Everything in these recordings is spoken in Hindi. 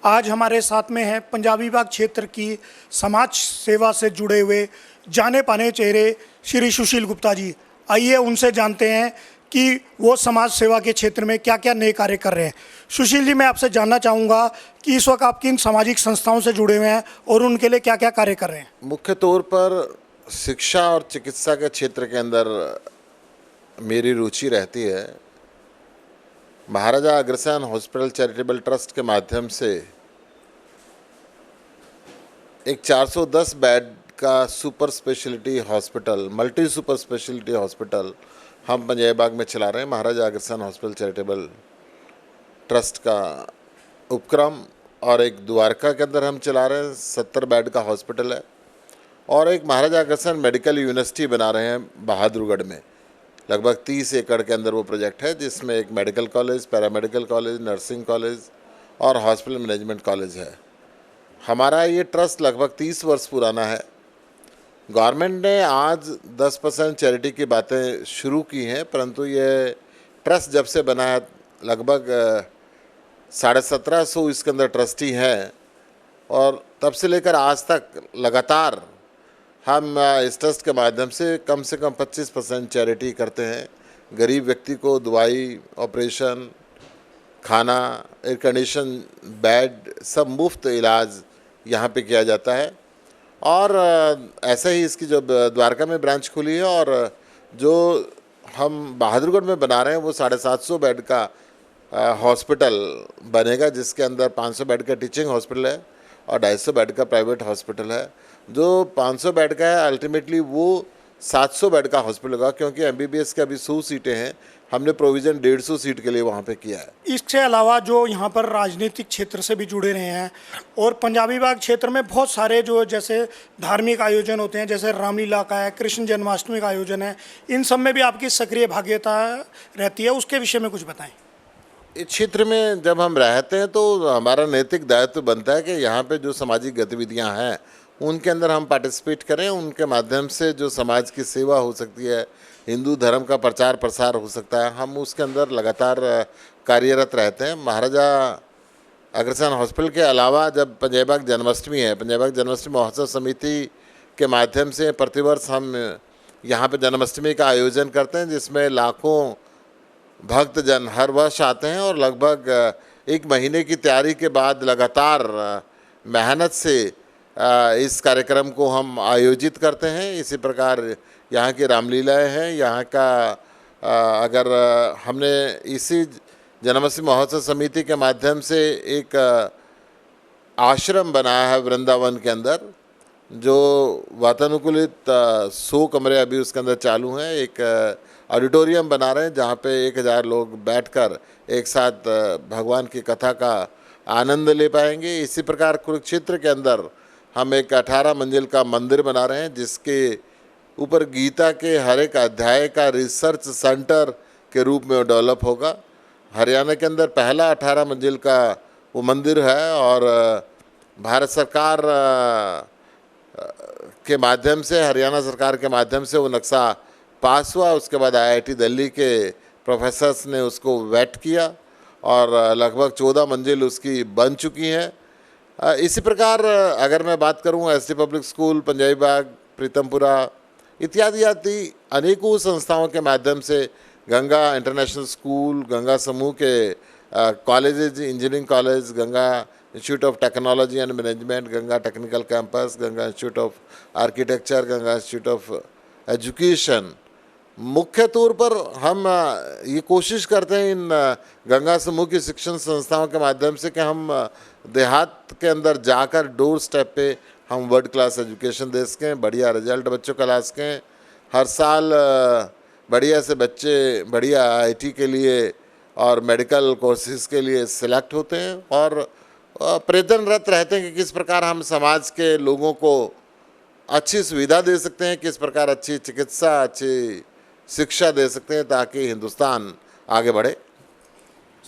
आज हमारे साथ में है पंजाबी बाग क्षेत्र की समाज सेवा से जुड़े हुए जाने माने चेहरे श्री सुशील गुप्ता जी। आइए उनसे जानते हैं कि वो समाज सेवा के क्षेत्र में क्या क्या नए कार्य कर रहे हैं। सुशील जी, मैं आपसे जानना चाहूँगा कि इस वक्त आप किन सामाजिक संस्थाओं से जुड़े हुए हैं और उनके लिए क्या क्या कार्य कर रहे हैं। मुख्य तौर पर शिक्षा और चिकित्सा के क्षेत्र के अंदर मेरी रुचि रहती है। Maharaja Agrasen hospital charitable trust के माध्यम से एक 410 बेड का super speciality hospital, multi super speciality hospital हम पंजाबी बाग में चला रहे हैं। Maharaja Agrasen hospital charitable trust का उपक्रम, और एक द्वारका के अंदर हम चला रहे हैं, 70 बेड का हॉस्पिटल है। और एक महाराजा अग्रसेन मेडिकल यूनिवर्सिटी बना रहे हैं बहादुरगढ़ में, लगभग 30 एकड़ के अंदर वो प्रोजेक्ट है, जिसमें एक medical college, paramedical college, nursing college और हॉस्पिटल मैनेजमेंट कॉलेज है। हमारा ये ट्रस्ट लगभग 30 वर्ष पुराना है। गवर्नमेंट ने आज 10% चैरिटी की बातें शुरू की हैं, परंतु ये ट्रस्ट जब से बना है लगभग 1750 इसके अंदर ट्रस्टी हैं, और तब से लेकर आज तक लगातार हम इस ट्रस्ट के माध्यम से कम 25% चैरिटी करते हैं। गरीब व्यक्ति को दवाई, ऑपरेशन, खाना, एयर कंडीशन बेड, सब मुफ्त इलाज यहाँ पे किया जाता है। और ऐसे ही इसकी जो द्वारका में ब्रांच खुली है, और जो हम बहादुरगढ़ में बना रहे हैं वो 750 बेड का हॉस्पिटल बनेगा, जिसके अंदर 500 बेड का टीचिंग हॉस्पिटल है और 250 बेड का प्राइवेट हॉस्पिटल है। जो 500 बेड का है अल्टीमेटली वो 700 बेड का हॉस्पिटल होगा, क्योंकि एमबीबीएस के अभी 100 सीटें हैं, हमने प्रोविज़न 150 सीट के लिए वहाँ पे किया है। इसके अलावा जो यहाँ पर राजनीतिक क्षेत्र से भी जुड़े रहे हैं, और पंजाबी बाग क्षेत्र में बहुत सारे जो जैसे धार्मिक आयोजन होते हैं, जैसे रामलीला का है, कृष्ण जन्माष्टमी का आयोजन है, इन सब में भी आपकी सक्रिय भागीदारी रहती है, उसके विषय में कुछ बताएं। इस क्षेत्र में जब हम रहते हैं तो हमारा नैतिक दायित्व बनता है कि यहाँ पे जो सामाजिक गतिविधियाँ हैं उनके अंदर हम पार्टिसिपेट करें, उनके माध्यम से जो समाज की सेवा हो सकती है, हिंदू धर्म का प्रचार प्रसार हो सकता है, हम उसके अंदर लगातार कार्यरत रहते हैं। महाराजा अग्रसेन हॉस्पिटल के अलावा जब पंजाबी बाग जन्माष्टमी है, पंजाबी बाग जन्माष्टमी महोत्सव समिति के माध्यम से प्रतिवर्ष हम यहाँ पे जन्माष्टमी का आयोजन करते हैं, जिसमें लाखों भक्तजन हर वर्ष आते हैं, और लगभग 1 महीने की तैयारी के बाद लगातार मेहनत से इस कार्यक्रम को हम आयोजित करते हैं। इसी प्रकार यहाँ की रामलीलाएँ हैं, यहाँ का अगर हमने इसी जन्माष्टमी महोत्सव समिति के माध्यम से एक आश्रम बनाया है वृंदावन के अंदर, जो वातानुकूलित 100 कमरे अभी उसके अंदर चालू हैं। एक ऑडिटोरियम बना रहे हैं जहाँ पे 1000 लोग बैठकर एक साथ भगवान की कथा का आनंद ले पाएंगे। इसी प्रकार कुरुक्षेत्र के अंदर हम एक 18 मंजिल का मंदिर बना रहे हैं, जिसके ऊपर गीता के हर एक अध्याय का रिसर्च सेंटर के रूप में डेवलप होगा। हरियाणा के अंदर पहला 18 मंजिल का वो मंदिर है, और भारत सरकार के माध्यम से, हरियाणा सरकार के माध्यम से वो नक्शा पास हुआ। उसके बाद आईआईटी दिल्ली के प्रोफेसर्स ने उसको वेट किया, और लगभग 14 मंजिल उसकी बन चुकी हैं। इसी प्रकार अगर मैं बात करूं, एसडी पब्लिक स्कूल पंजाबी बाग, प्रीतमपुरा इत्यादि अनेकों संस्थाओं के माध्यम से, गंगा इंटरनेशनल स्कूल, गंगा समूह के colleges, engineering college, Ganga institute of technology and management, Ganga technical campus, Ganga institute of architecture, Ganga institute of education, मुख्य तौर पर हम ये कोशिश करते हैं इन गंगा समूह की शिक्षण संस्थाओं के माध्यम से कि हम देहात के अंदर जाकर डोर स्टेप पे हम वर्ल्ड क्लास एजुकेशन दे सकें, बढ़िया रिजल्ट बच्चों का ला सकें। हर साल बढ़िया से बच्चे बढ़िया आईटी के लिए और मेडिकल कोर्सेज के लिए सिलेक्ट होते हैं, और प्रयत्नरत रहते हैं कि किस प्रकार हम समाज के लोगों को अच्छी सुविधा दे सकते हैं, किस प्रकार अच्छी चिकित्सा, अच्छी शिक्षा दे सकते हैं, ताकि हिंदुस्तान आगे बढ़े।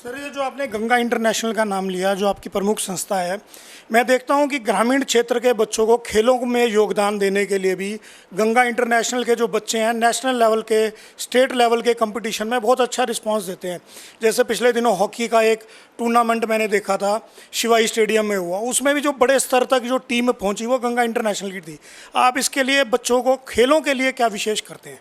सर, ये जो आपने गंगा इंटरनेशनल का नाम लिया, जो आपकी प्रमुख संस्था है, मैं देखता हूँ कि ग्रामीण क्षेत्र के बच्चों को खेलों में योगदान देने के लिए भी गंगा इंटरनेशनल के जो बच्चे हैं नेशनल लेवल के, स्टेट लेवल के कंपटीशन में बहुत अच्छा रिस्पांस देते हैं। जैसे पिछले दिनों हॉकी का एक टूर्नामेंट मैंने देखा था, शिवाई स्टेडियम में हुआ, उसमें भी जो बड़े स्तर तक जो टीम पहुँची वो गंगा इंटरनेशनल की थी। आप इसके लिए बच्चों को खेलों के लिए क्या विशेष करते हैं?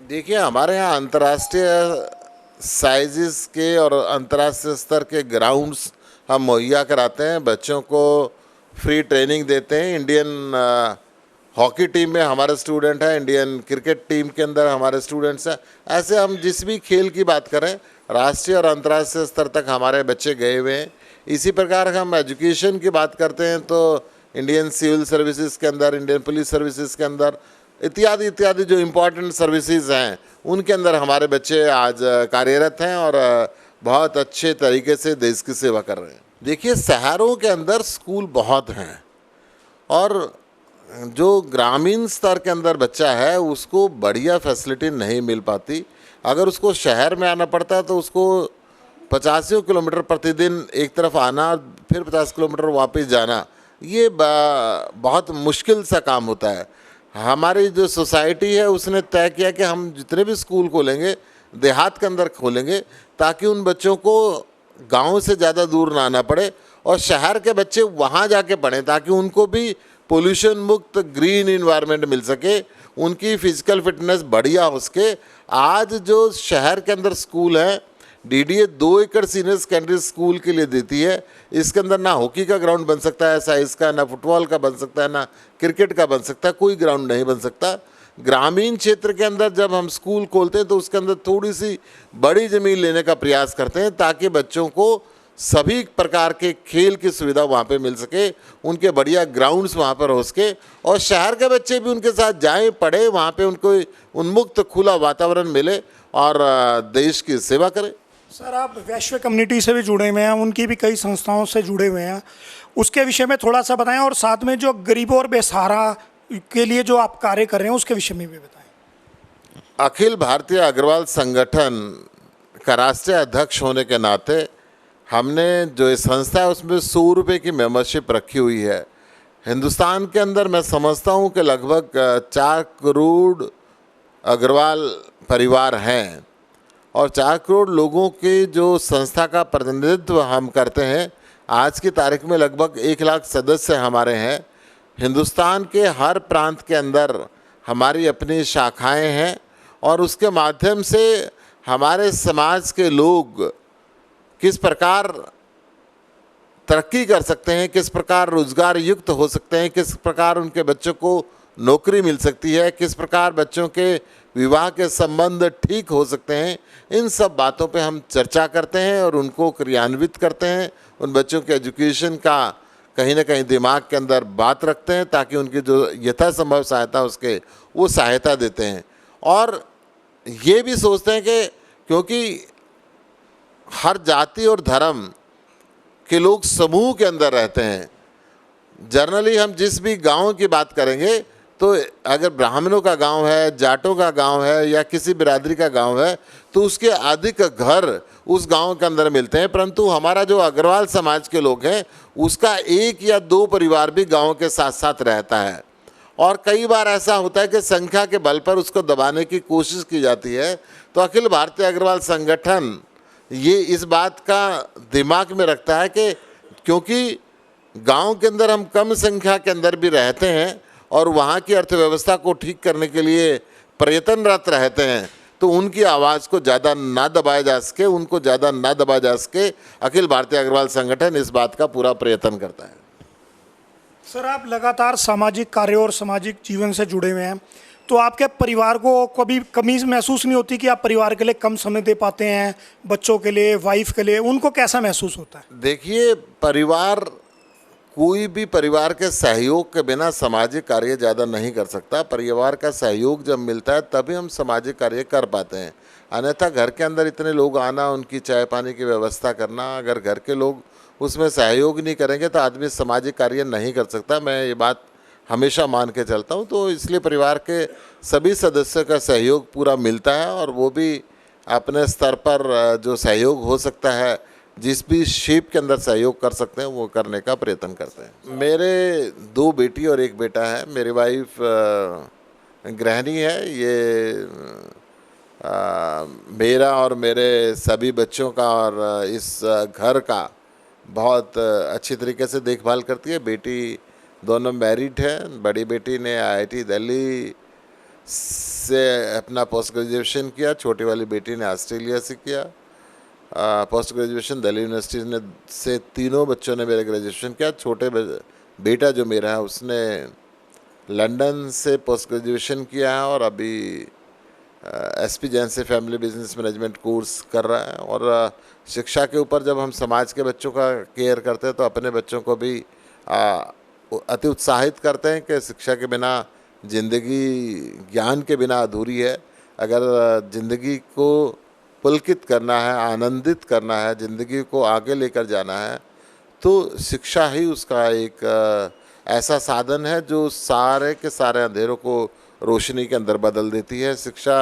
देखिए, हमारे यहाँ अंतर्राष्ट्रीय साइजेस के और अंतर्राष्ट्रीय स्तर के ग्राउंड्स हम मुहैया कराते हैं, बच्चों को फ्री ट्रेनिंग देते हैं। इंडियन हॉकी टीम में हमारे स्टूडेंट हैं, इंडियन क्रिकेट टीम के अंदर हमारे स्टूडेंट्स हैं। ऐसे हम जिस भी खेल की बात करें, राष्ट्रीय और अंतर्राष्ट्रीय स्तर तक हमारे बच्चे गए हुए हैं। इसी प्रकार हम एजुकेशन की बात करते हैं तो इंडियन सिविल सर्विसेज के अंदर, इंडियन पुलिस सर्विसेज के अंदर इत्यादि इत्यादि जो इम्पोर्टेंट सर्विसेज हैं उनके अंदर हमारे बच्चे आज कार्यरत हैं और बहुत अच्छे तरीके से देश की सेवा कर रहे हैं। देखिए, शहरों के अंदर स्कूल बहुत हैं और जो ग्रामीण स्तर के अंदर बच्चा है उसको बढ़िया फैसिलिटी नहीं मिल पाती। अगर उसको शहर में आना पड़ता है तो उसको 50 किलोमीटर प्रतिदिन एक तरफ आना, फिर 50 किलोमीटर वापस जाना, ये बहुत मुश्किल सा काम होता है। हमारी जो सोसाइटी है उसने तय किया कि हम जितने भी स्कूल खोलेंगे देहात के अंदर खोलेंगे ताकि उन बच्चों को गांव से ज़्यादा दूर ना आना पड़े और शहर के बच्चे वहाँ जाके पढ़ें ताकि उनको भी पोल्यूशन मुक्त ग्रीन इन्वायरमेंट मिल सके, उनकी फिजिकल फिटनेस बढ़िया हो सके। आज जो शहर के अंदर स्कूल है, डीडीए 2 एकड़ सीनियर सेकेंडरी स्कूल के लिए देती है। इसके अंदर ना हॉकी का ग्राउंड बन सकता है साइज का, ना फुटबॉल का बन सकता है, ना क्रिकेट का बन सकता है, कोई ग्राउंड नहीं बन सकता। ग्रामीण क्षेत्र के अंदर जब हम स्कूल खोलते हैं तो उसके अंदर थोड़ी सी बड़ी ज़मीन लेने का प्रयास करते हैं ताकि बच्चों को सभी प्रकार के खेल की सुविधा वहाँ पे मिल सके, उनके बढ़िया ग्राउंड्स वहाँ पर हो सके और शहर के बच्चे भी उनके साथ जाएं, पढ़े, वहाँ पे उनको उन्मुक्त खुला वातावरण मिले और देश की सेवा करें। सर, आप वैश्विक कम्युनिटी से भी जुड़े हुए हैं, उनकी भी कई संस्थाओं से जुड़े हुए हैं, उसके विषय में थोड़ा सा बताएं और साथ में जो गरीबों और बेसहारा के लिए जो आप कार्य कर रहे हैं उसके विषय में भी बताएं। अखिल भारतीय अग्रवाल संगठन का राष्ट्रीय अध्यक्ष होने के नाते हमने जो ये संस्था है उसमें 100 रुपये की मेंबरशिप रखी हुई है। हिंदुस्तान के अंदर मैं समझता हूँ कि लगभग 4 करोड़ अग्रवाल परिवार हैं और 4 करोड़ लोगों के जो संस्था का प्रतिनिधित्व हम करते हैं। आज की तारीख में लगभग 1 लाख सदस्य हमारे हैं। हिंदुस्तान के हर प्रांत के अंदर हमारी अपनी शाखाएं हैं और उसके माध्यम से हमारे समाज के लोग किस प्रकार तरक्की कर सकते हैं, किस प्रकार रोजगार युक्त हो सकते हैं, किस प्रकार उनके बच्चों को नौकरी मिल सकती है, किस प्रकार बच्चों के विवाह के संबंध ठीक हो सकते हैं, इन सब बातों पे हम चर्चा करते हैं और उनको क्रियान्वित करते हैं। उन बच्चों के एजुकेशन का कहीं ना कहीं दिमाग के अंदर बात रखते हैं ताकि उनकी जो यथासंभव सहायता उसके वो सहायता देते हैं। और ये भी सोचते हैं कि क्योंकि हर जाति और धर्म के लोग समूह के अंदर रहते हैं, जनरली हम जिस भी गांव की बात करेंगे तो अगर ब्राह्मणों का गांव है, जाटों का गांव है या किसी बिरादरी का गांव है तो उसके अधिक घर उस गांव के अंदर मिलते हैं, परंतु हमारा जो अग्रवाल समाज के लोग हैं उसका 1 या 2 परिवार भी गांव के साथ साथ रहता है। और कई बार ऐसा होता है कि संख्या के बल पर उसको दबाने की कोशिश की जाती है। तो अखिल भारतीय अग्रवाल संगठन ये इस बात का दिमाग में रखता है कि क्योंकि गांव के अंदर हम कम संख्या के अंदर भी रहते हैं और वहाँ की अर्थव्यवस्था को ठीक करने के लिए प्रयत्नरत रहते हैं, तो उनकी आवाज़ को ज़्यादा ना दबाया जा सके, उनको ज़्यादा ना दबाया जा सके, अखिल भारतीय अग्रवाल संगठन इस बात का पूरा प्रयत्न करता है। सर, आप लगातार सामाजिक कार्यों और सामाजिक जीवन से जुड़े हुए हैं, तो आपके परिवार को कभी कमी महसूस नहीं होती कि आप परिवार के लिए कम समय दे पाते हैं, बच्चों के लिए, वाइफ के लिए, उनको कैसा महसूस होता है? देखिए, परिवार, कोई भी परिवार के सहयोग के बिना सामाजिक कार्य ज़्यादा नहीं कर सकता। परिवार का सहयोग जब मिलता है तभी हम सामाजिक कार्य कर पाते हैं, अन्यथा घर के अंदर इतने लोग आना, उनकी चाय पानी की व्यवस्था करना, अगर घर के लोग उसमें सहयोग नहीं करेंगे तो आदमी सामाजिक कार्य नहीं कर सकता। मैं ये बात हमेशा मान के चलता हूँ। तो इसलिए परिवार के सभी सदस्यों का सहयोग पूरा मिलता है और वो भी अपने स्तर पर जो सहयोग हो सकता है, जिस भी शेप के अंदर सहयोग कर सकते हैं वो करने का प्रयत्न करते हैं। मेरे 2 बेटी और 1 बेटा है। मेरी वाइफ गृहिणी है। ये मेरा और मेरे सभी बच्चों का और इस घर का बहुत अच्छी तरीके से देखभाल करती है। बेटी दोनों मैरिड है। बड़ी बेटी ने IIT दिल्ली से अपना पोस्ट ग्रेजुएशन किया, छोटी वाली बेटी ने ऑस्ट्रेलिया से किया पोस्ट ग्रेजुएशन। दिल्ली यूनिवर्सिटी ने से तीनों बच्चों ने मेरे ग्रेजुएशन किया। बेटा जो मेरा है उसने लंदन से पोस्ट ग्रेजुएशन किया है और अभी SP जैन से फैमिली बिजनेस मैनेजमेंट कोर्स कर रहा है। और शिक्षा के ऊपर जब हम समाज के बच्चों का केयर करते हैं तो अपने बच्चों को भी अति उत्साहित करते हैं कि शिक्षा के बिना ज़िंदगी, ज्ञान के बिना अधूरी है। अगर ज़िंदगी को पुलकित करना है, आनंदित करना है, ज़िंदगी को आगे लेकर जाना है, तो शिक्षा ही उसका एक ऐसा साधन है जो सारे के सारे अंधेरों को रोशनी के अंदर बदल देती है। शिक्षा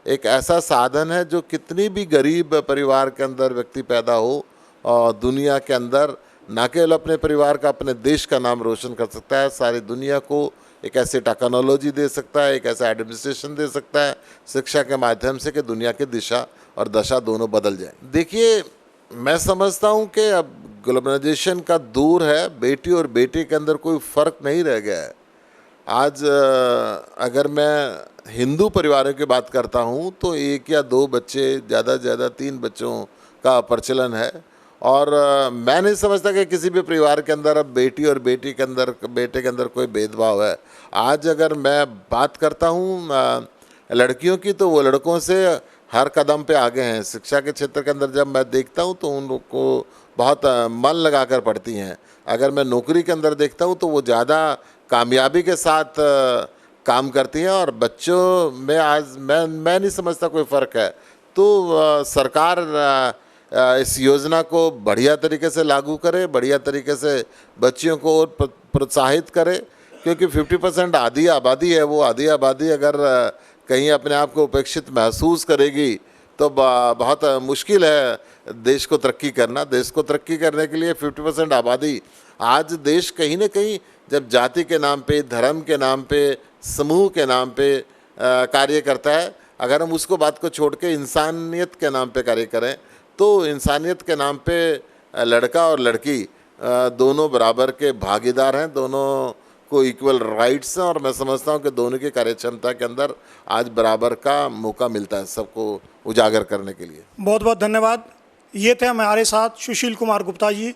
एक ऐसा साधन है जो कितनी भी गरीब परिवार के अंदर व्यक्ति पैदा हो और दुनिया के अंदर न केवल अपने परिवार का, अपने देश का नाम रोशन कर सकता है, सारी दुनिया को एक ऐसी टेक्नोलॉजी दे सकता है, एक ऐसा एडमिनिस्ट्रेशन दे सकता है शिक्षा के माध्यम से कि दुनिया की दिशा और दशा दोनों बदल जाए। देखिए, मैं समझता हूँ कि अब ग्लोबलाइजेशन का दौर है। बेटी और बेटे के अंदर कोई फ़र्क नहीं रह गया है। आज अगर मैं हिंदू परिवारों की बात करता हूँ तो 1 या 2 बच्चे, ज़्यादा से ज़्यादा 3 बच्चों का प्रचलन है। और मैं नहीं समझता कि किसी भी परिवार के अंदर अब बेटी और बेटे के अंदर कोई भेदभाव है। आज अगर मैं बात करता हूँ लड़कियों की, तो वो लड़कों से हर कदम पे आगे हैं। शिक्षा के क्षेत्र के अंदर जब मैं देखता हूँ तो उन लोग को बहुत मन लगाकर पढ़ती हैं। अगर मैं नौकरी के अंदर देखता हूँ तो वो ज़्यादा कामयाबी के साथ काम करती हैं। और बच्चों में आज मैं नहीं समझता कोई फ़र्क है। तो सरकार इस योजना को बढ़िया तरीके से लागू करे, बढ़िया तरीके से बच्चियों को और प्रोत्साहित करे, क्योंकि 50% आधी आबादी है। वो आधी आबादी अगर कहीं अपने आप को उपेक्षित महसूस करेगी तो बहुत मुश्किल है देश को तरक्की करना। देश को तरक्की करने के लिए 50% आबादी, आज देश कहीं ना कहीं जब जाति के नाम पे, धर्म के नाम पे, समूह के नाम पे कार्य करता है, अगर हम उसको बात को छोड़ के इंसानियत के नाम पे कार्य करें तो इंसानियत के नाम पे लड़का और लड़की दोनों बराबर के भागीदार हैं, दोनों को इक्वल राइट्स हैं। और मैं समझता हूं कि दोनों की कार्यक्षमता के अंदर आज बराबर का मौका मिलता है सबको उजागर करने के लिए। बहुत बहुत धन्यवाद। ये थे हमारे साथ सुशील कुमार गुप्ता जी।